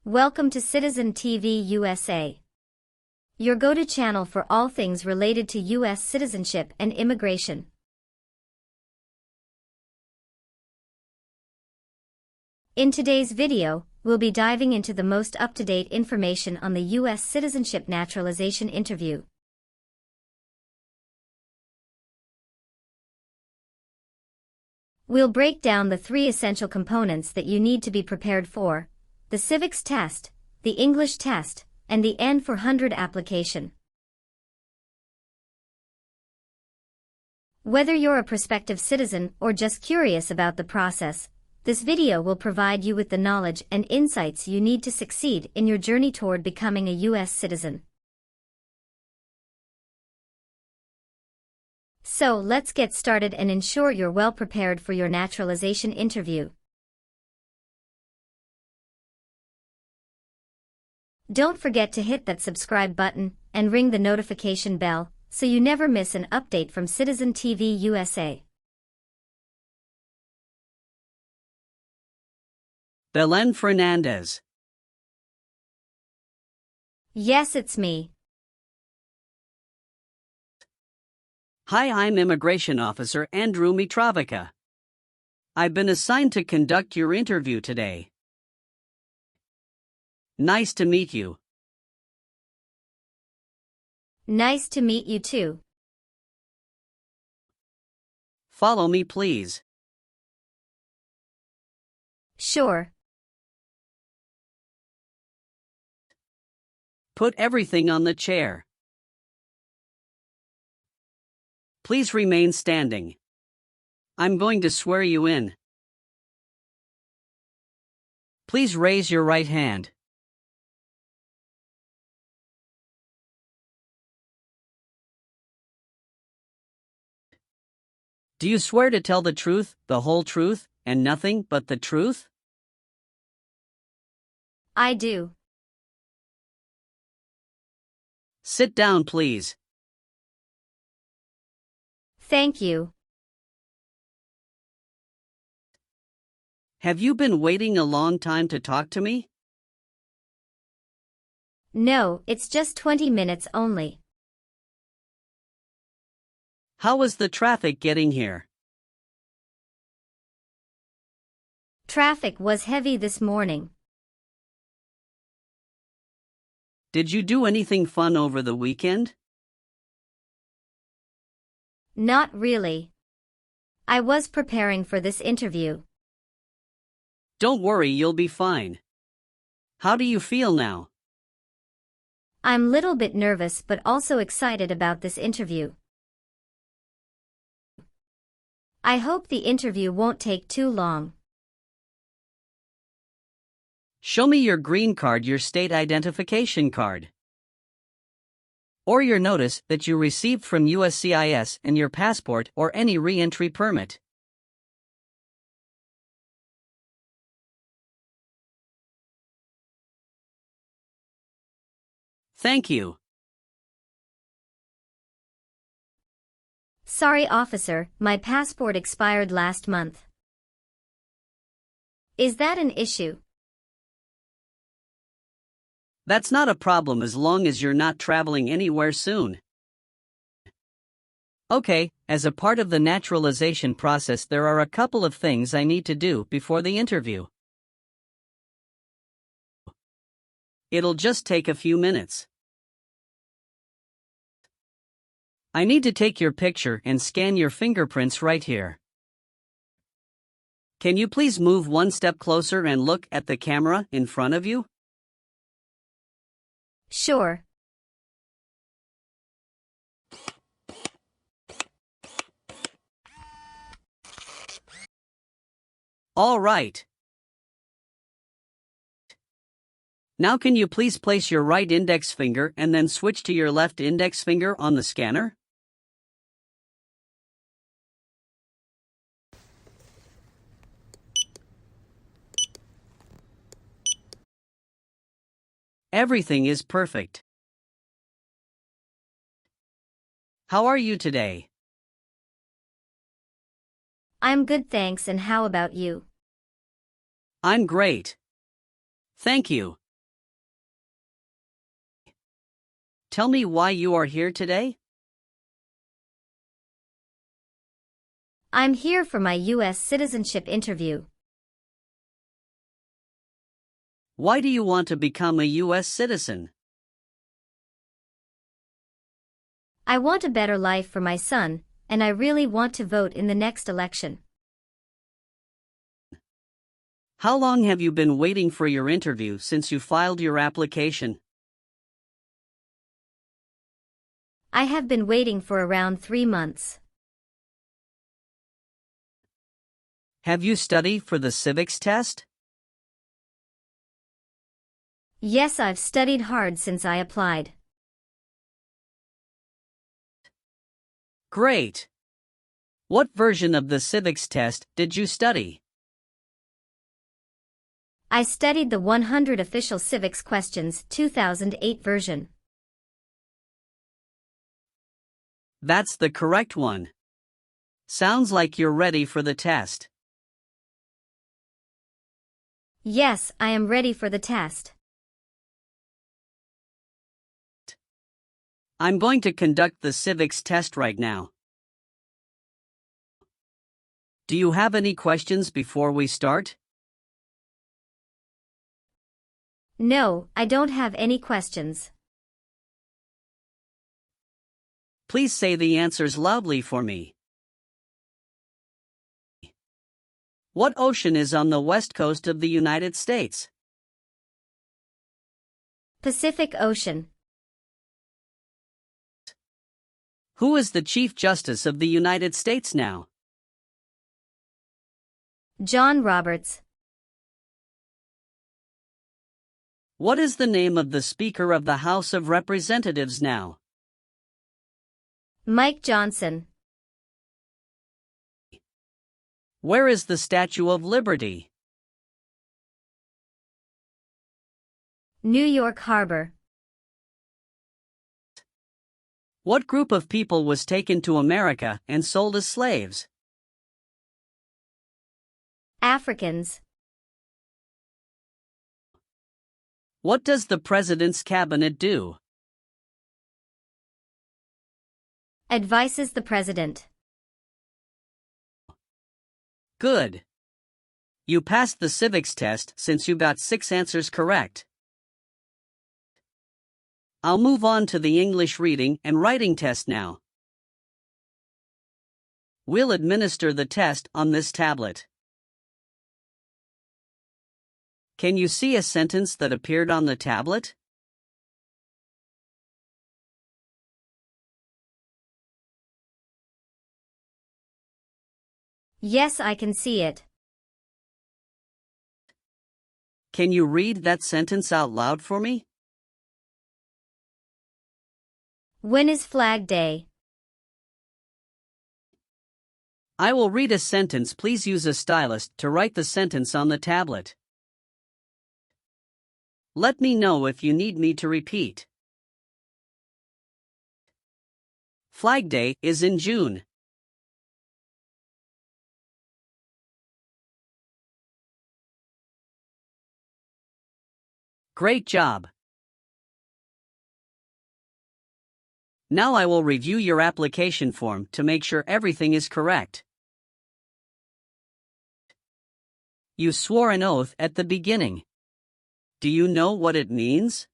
Welcome to Citizen TV USA, your go-to channel for all things related to U.S. citizenship and immigration. In today's video, we'll be diving into the most up-to-date information on the U.S. Citizenship Naturalization interview. We'll break down the three essential components that you need to be prepared for: the civics test, the English test, and the N400 application. Whether you're a prospective citizen or just curious about the process, this video will provide you with the knowledge and insights you need to succeed in your journey toward becoming a U.S. citizen. So let's get started and ensure you're well prepared for your naturalization interview. Don't forget to hit that subscribe button and ring the notification bell so you never miss an update from Citizen TV USA. Belen Fernandez. Yes, it's me. Hi, I'm Immigration Officer Andrew Mitrovica. I've been assigned to conduct your interview today. Nice to meet you. Nice to meet you too. Follow me, please. Sure. Put everything on the chair. Please remain standing. I'm going to swear you in. Please raise your right hand. Do you swear to tell the truth, the whole truth, and nothing but the truth? I do. Sit down, please. Thank you. Have you been waiting a long time to talk to me? No, it's just 20 minutes only. How was the traffic getting here? Traffic was heavy this morning. Did you do anything fun over the weekend? Not really. I was preparing for this interview. Don't worry, you'll be fine. How do you feel now? I'm a little bit nervous but also excited about this interview. I hope the interview won't take too long. Show me your green card, your state identification card, or your notice that you received from USCIS, and your passport or any re-entry permit. Thank you. Sorry, officer, my passport expired last month. Is that an issue? That's not a problem as long as you're not traveling anywhere soon. Okay, as a part of the naturalization process, there are a couple of things I need to do before the interview. It'll just take a few minutes. I need to take your picture and scan your fingerprints right here. Can you please move one step closer and look at the camera in front of you? Sure. All right. Now can you please place your right index finger and then switch to your left index finger on the scanner? Everything is perfect. How are you today? I'm good, thanks, and how about you? I'm great. Thank you. Tell me why you are here today? I'm here for my US citizenship interview. Why do you want to become a US citizen? I want a better life for my son, and I really want to vote in the next election. How long have you been waiting for your interview since you filed your application? I have been waiting for around 3 months. Have you studied for the civics test? Yes, I've studied hard since I applied. Great! What version of the civics test did you study? I studied the 100 Official Civics Questions 2008 version. That's the correct one. Sounds like you're ready for the test. Yes, I am ready for the test. I'm going to conduct the civics test right now. Do you have any questions before we start? No, I don't have any questions. Please say the answers loudly for me. What ocean is on the west coast of the United States? Pacific Ocean. Who is the Chief Justice of the United States now? John Roberts. What is the name of the Speaker of the House of Representatives now? Mike Johnson. Where is the Statue of Liberty? New York Harbor. What group of people was taken to America and sold as slaves? Africans. What does the President's cabinet do? Advises the President. Good. You passed the civics test since you got 6 answers correct. I'll move on to the English reading and writing test now. We'll administer the test on this tablet. Can you see a sentence that appeared on the tablet? Yes, I can see it. Can you read that sentence out loud for me? When is Flag Day? I will read a sentence. Please use a stylus to write the sentence on the tablet. Let me know if you need me to repeat. Flag Day is in June. Great job. Now I will review your application form to make sure everything is correct. You swore an oath at the beginning. Do you know what it means?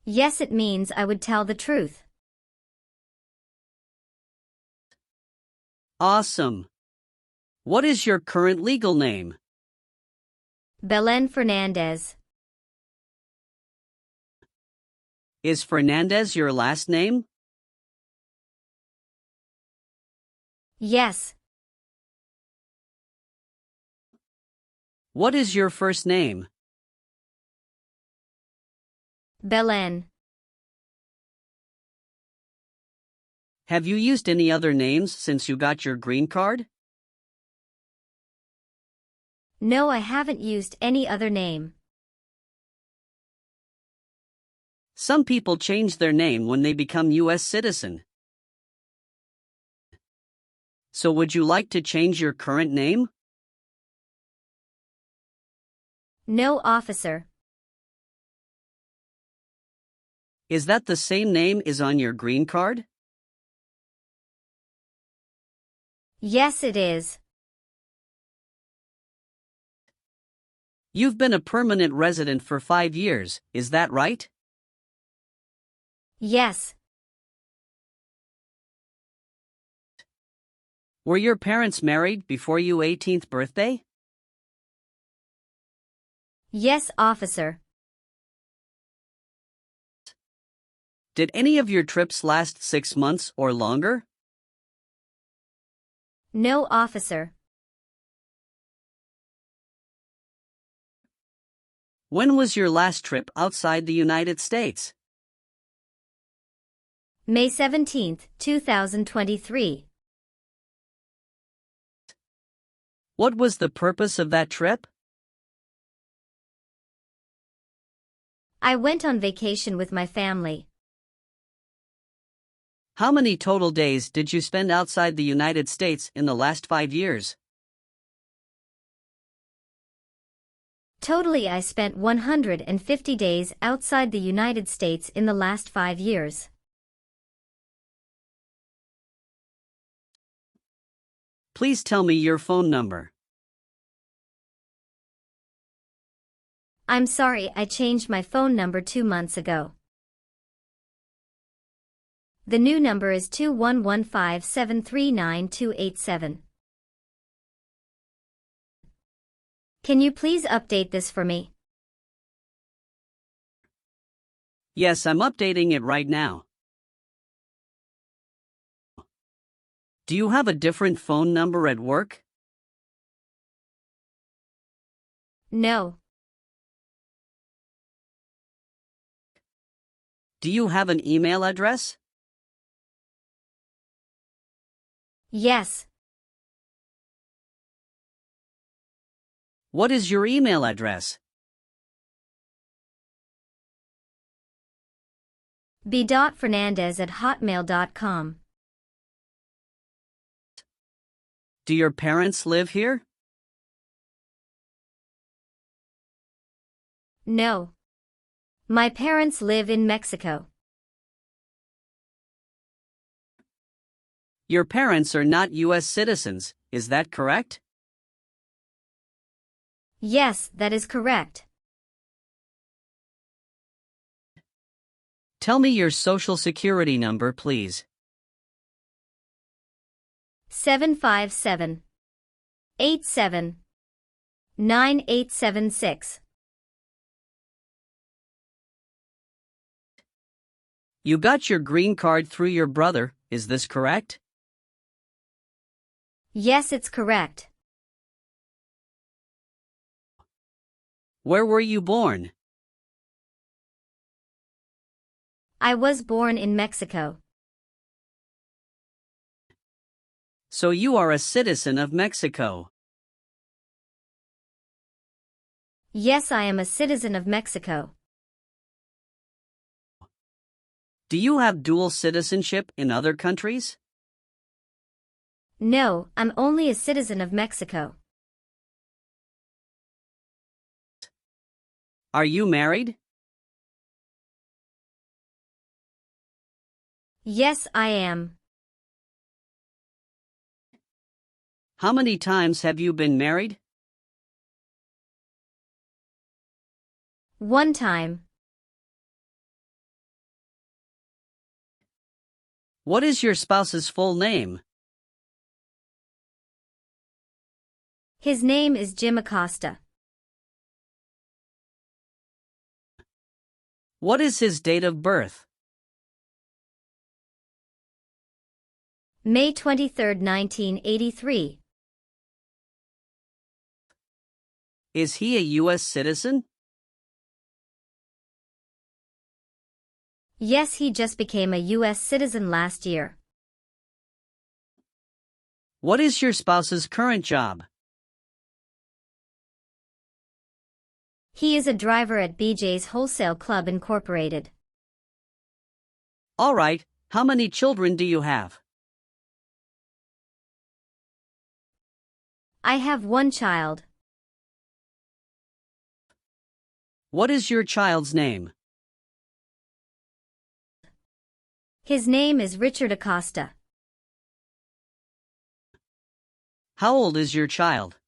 Yes, it means I would tell the truth. Awesome. What is your current legal name? Belen Fernandez. Is Fernandez your last name? Yes. What is your first name? Belen. Have you used any other names since you got your green card? No, I haven't used any other name. Some people change their name when they become US citizen. So would you like to change your current name? No, officer. Is that the same name is on your green card? Yes, it is. You've been a permanent resident for 5 years, is that right? Yes. Were your parents married before your 18th birthday? Yes, officer. Did any of your trips last 6 months or longer? No, officer. When was your last trip outside the United States? May 17th, 2023. What was the purpose of that trip? I went on vacation with my family. How many total days did you spend outside the United States in the last 5 years? Totally, I spent 150 days outside the United States in the last 5 years. Please tell me your phone number. I'm sorry, I changed my phone number 2 months ago. The new number is 2115739287. Can you please update this for me? Yes, I'm updating it right now. Do you have a different phone number at work? No. Do you have an email address? Yes. What is your email address? b.fernandez@hotmail.com. Do your parents live here? No. My parents live in Mexico. Your parents are not US citizens, is that correct? Yes, that is correct. Tell me your social security number, please. 757-87-9876. You got your green card through your brother, is this correct? Yes, it's correct. Where were you born? I was born in Mexico. So you are a citizen of Mexico. Yes, I am a citizen of Mexico. Do you have dual citizenship in other countries? No, I'm only a citizen of Mexico. Are you married? Yes, I am. How many times have you been married? 1 time. What is your spouse's full name? His name is Jim Acosta. What is his date of birth? May 23, 1983. Is he a US citizen? Yes, he just became a US citizen last year. What is your spouse's current job? He is a driver at BJ's Wholesale Club Incorporated. All right, how many children do you have? I have 1 child. What is your child's name? His name is Richard Acosta. How old is your child?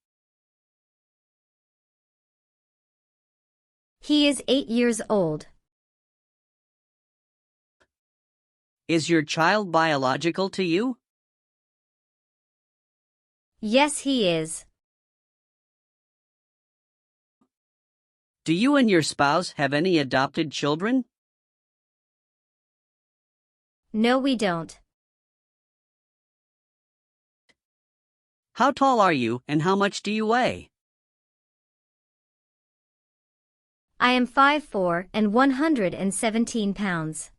He is 8 years old. Is your child biological to you? Yes, he is. Do you and your spouse have any adopted children? No, we don't. How tall are you and how much do you weigh? I am 5'4" and 117 pounds.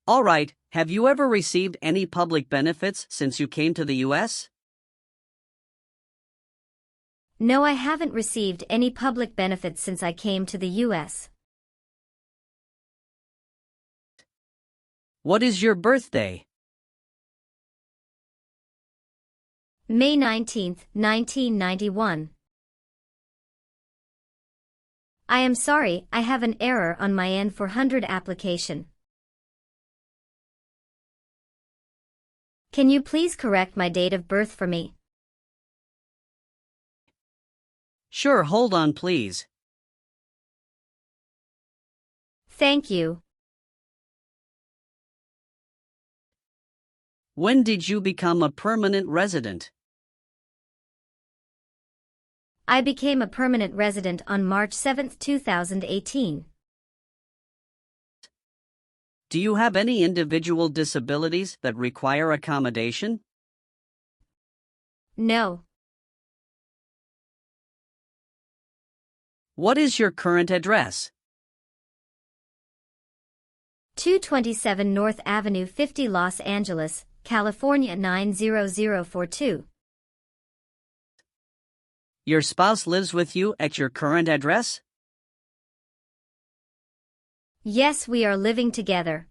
All right, have you ever received any public benefits since you came to the U.S.? No, I haven't received any public benefits since I came to the U.S. What is your birthday? May 19, 1991. I am sorry, I have an error on my N400 application. Can you please correct my date of birth for me? Sure, hold on please. Thank you. When did you become a permanent resident? I became a permanent resident on March 7, 2018. Do you have any individual disabilities that require accommodation? No. What is your current address? 227 North Avenue 50 Los Angeles, California 90042. Your spouse lives with you at your current address? Yes, we are living together.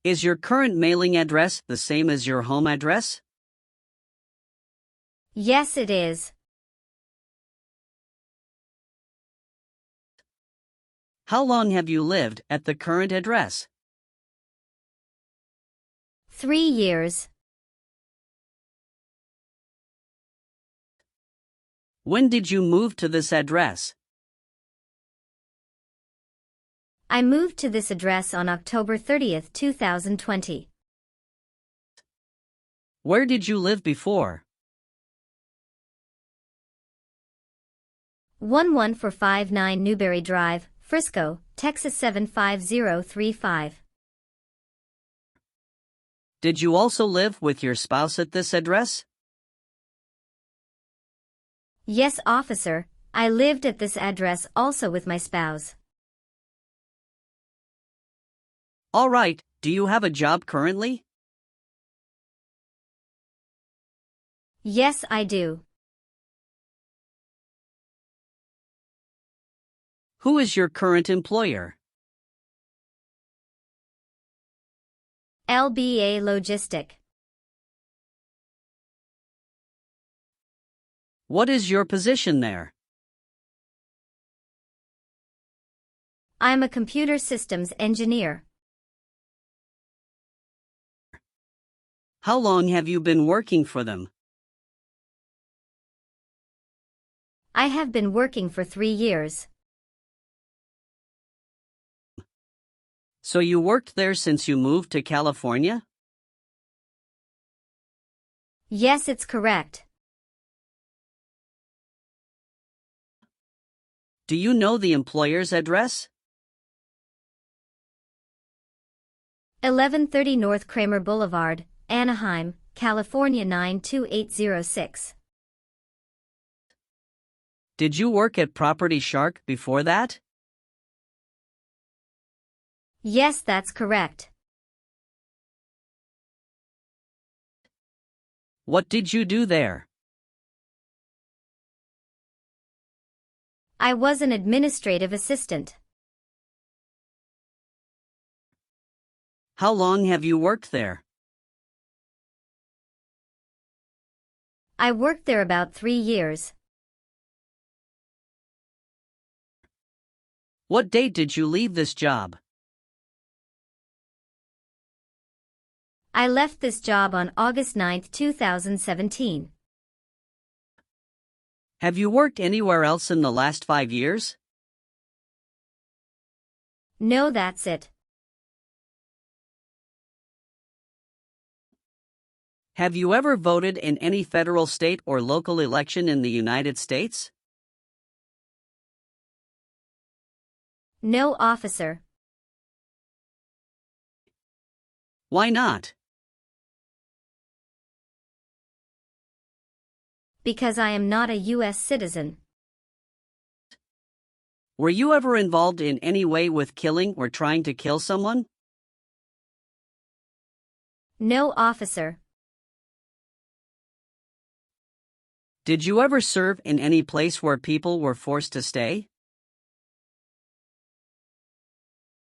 Is your current mailing address the same as your home address? Yes, it is. How long have you lived at the current address? 3 years. When did you move to this address? I moved to this address on October 30, 2020. Where did you live before? 11459 Newberry Drive, Frisco, Texas 75035. Did you also live with your spouse at this address? Yes, officer, I lived at this address also with my spouse. All right, do you have a job currently? Yes, I do. Who is your current employer? LBA Logistic. What is your position there? I'm a computer systems engineer. How long have you been working for them? I have been working for 3 years. So you worked there since you moved to California? Yes, it's correct. Do you know the employer's address? 1130 North Kramer Boulevard, Anaheim, California 92806. Did you work at Property Shark before that? Yes, that's correct. What did you do there? I was an administrative assistant. How long have you worked there? I worked there about 3 years. What date did you leave this job? I left this job on August 9, 2017. Have you worked anywhere else in the last 5 years? No, that's it. Have you ever voted in any federal, state, or local election in the United States? No, officer. Why not? Because I am not a U.S. citizen. Were you ever involved in any way with killing or trying to kill someone? No, officer. Did you ever serve in any place where people were forced to stay?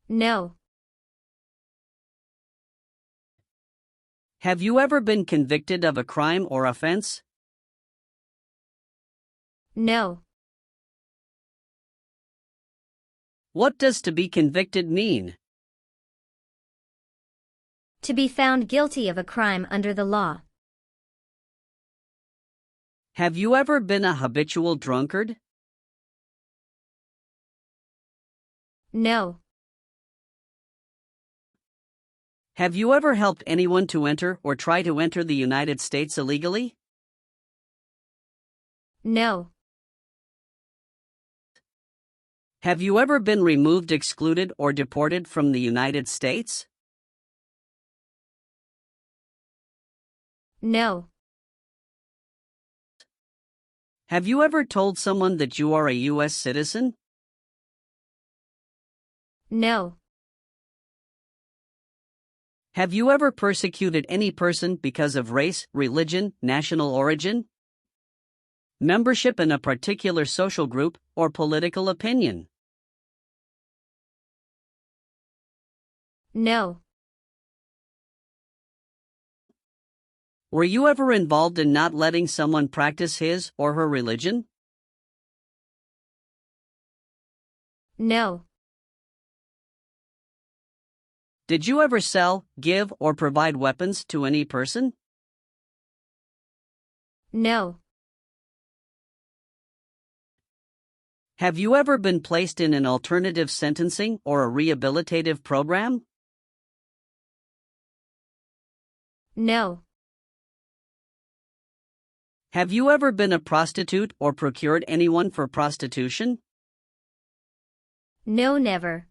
No. Have you ever been convicted of a crime or offense? No. What does to be convicted mean? To be found guilty of a crime under the law. Have you ever been a habitual drunkard? No. Have you ever helped anyone to enter or try to enter the United States illegally? No. Have you ever been removed, excluded, or deported from the United States? No. Have you ever told someone that you are a U.S. citizen? No. Have you ever persecuted any person because of race, religion, national origin, membership in a particular social group, or political opinion? No. Were you ever involved in not letting someone practice his or her religion? No. Did you ever sell, give, or provide weapons to any person? No. Have you ever been placed in an alternative sentencing or a rehabilitative program? No. Have you ever been a prostitute or procured anyone for prostitution? No, never.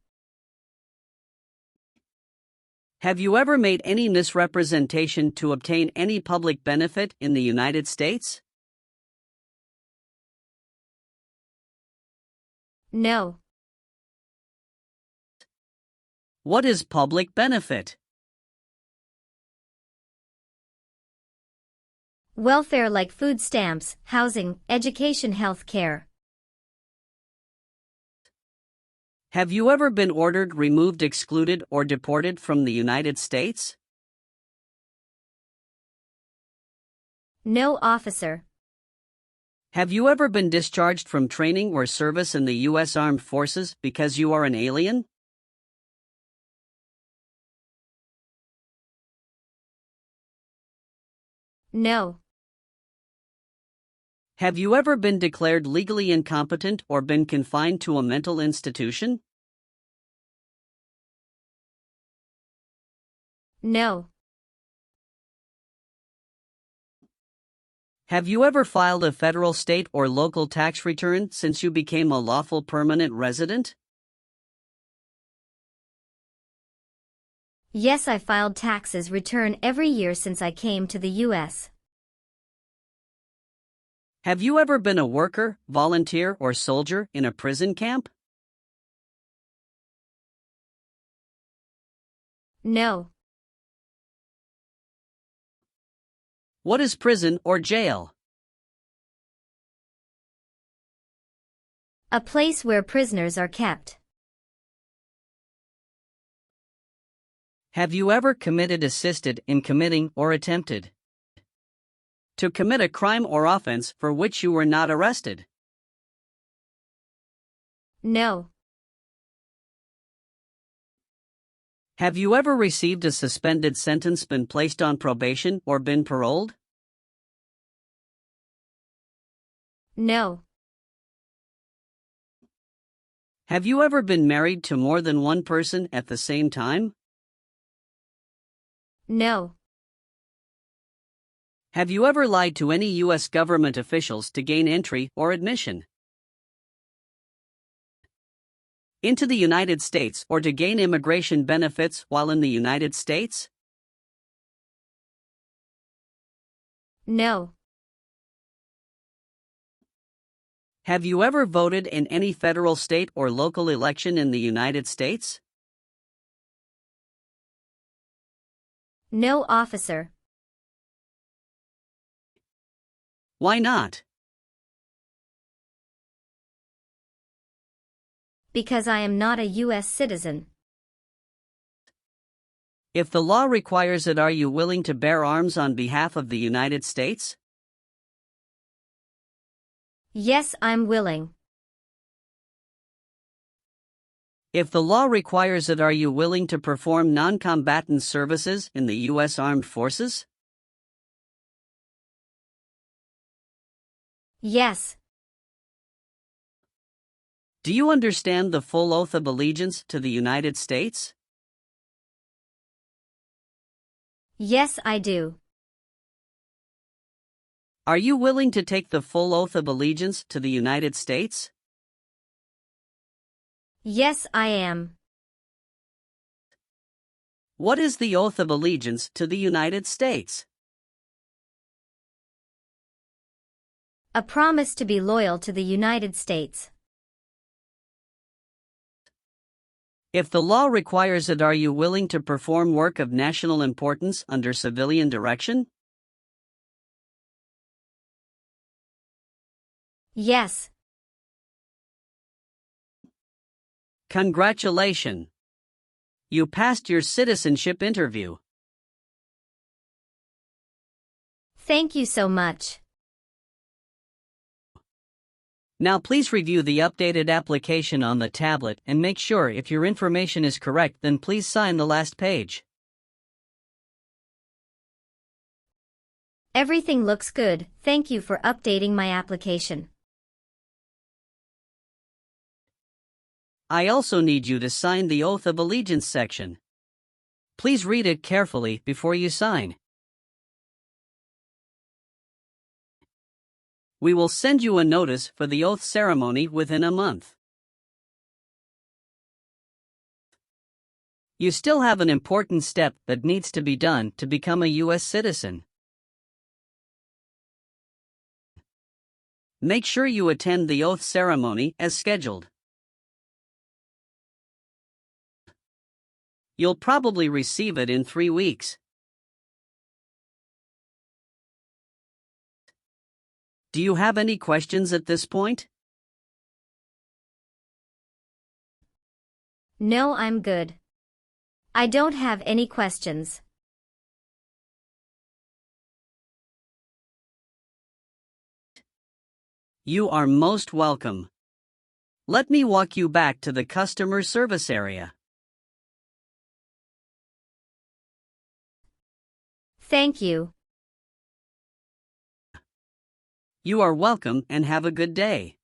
Have you ever made any misrepresentation to obtain any public benefit in the United States? No. What is public benefit? Welfare like food stamps, housing, education, health care. Have you ever been ordered, removed, excluded, or deported from the United States? No, officer. Have you ever been discharged from training or service in the U.S. Armed Forces because you are an alien? No. Have you ever been declared legally incompetent or been confined to a mental institution? No. Have you ever filed a federal, state, or local tax return since you became a lawful permanent resident? Yes, I filed taxes return every year since I came to the U.S. Have you ever been a worker, volunteer, or soldier in a prison camp? No. What is prison or jail? A place where prisoners are kept. Have you ever committed, assisted in committing, or attempted to commit a crime or offense for which you were not arrested? No. Have you ever received a suspended sentence, been placed on probation, or been paroled? No. Have you ever been married to more than one person at the same time? No. Have you ever lied to any U.S. government officials to gain entry or admission into the United States or to gain immigration benefits while in the United States? No. Have you ever voted in any federal, state, or local election in the United States? No, officer. Why not? Because I am not a U.S. citizen. If the law requires it, are you willing to bear arms on behalf of the United States? Yes, I'm willing. If the law requires it, are you willing to perform non-combatant services in the U.S. Armed Forces? Yes. Do you understand the full oath of allegiance to the United States? Yes, I do. Are you willing to take the full oath of allegiance to the United States? Yes, I am. What is the oath of allegiance to the United States? A promise to be loyal to the United States. If the law requires it, are you willing to perform work of national importance under civilian direction? Yes. Congratulations! You passed your citizenship interview. Thank you so much. Now please review the updated application on the tablet and make sure if your information is correct, then please sign the last page. Everything looks good. Thank you for updating my application. I also need you to sign the Oath of Allegiance section. Please read it carefully before you sign. We will send you a notice for the oath ceremony within a month. You still have an important step that needs to be done to become a U.S. citizen. Make sure you attend the oath ceremony as scheduled. You'll probably receive it in 3 weeks. Do you have any questions at this point? No, I'm good. I don't have any questions. You are most welcome. Let me walk you back to the customer service area. Thank you. You are welcome and have a good day.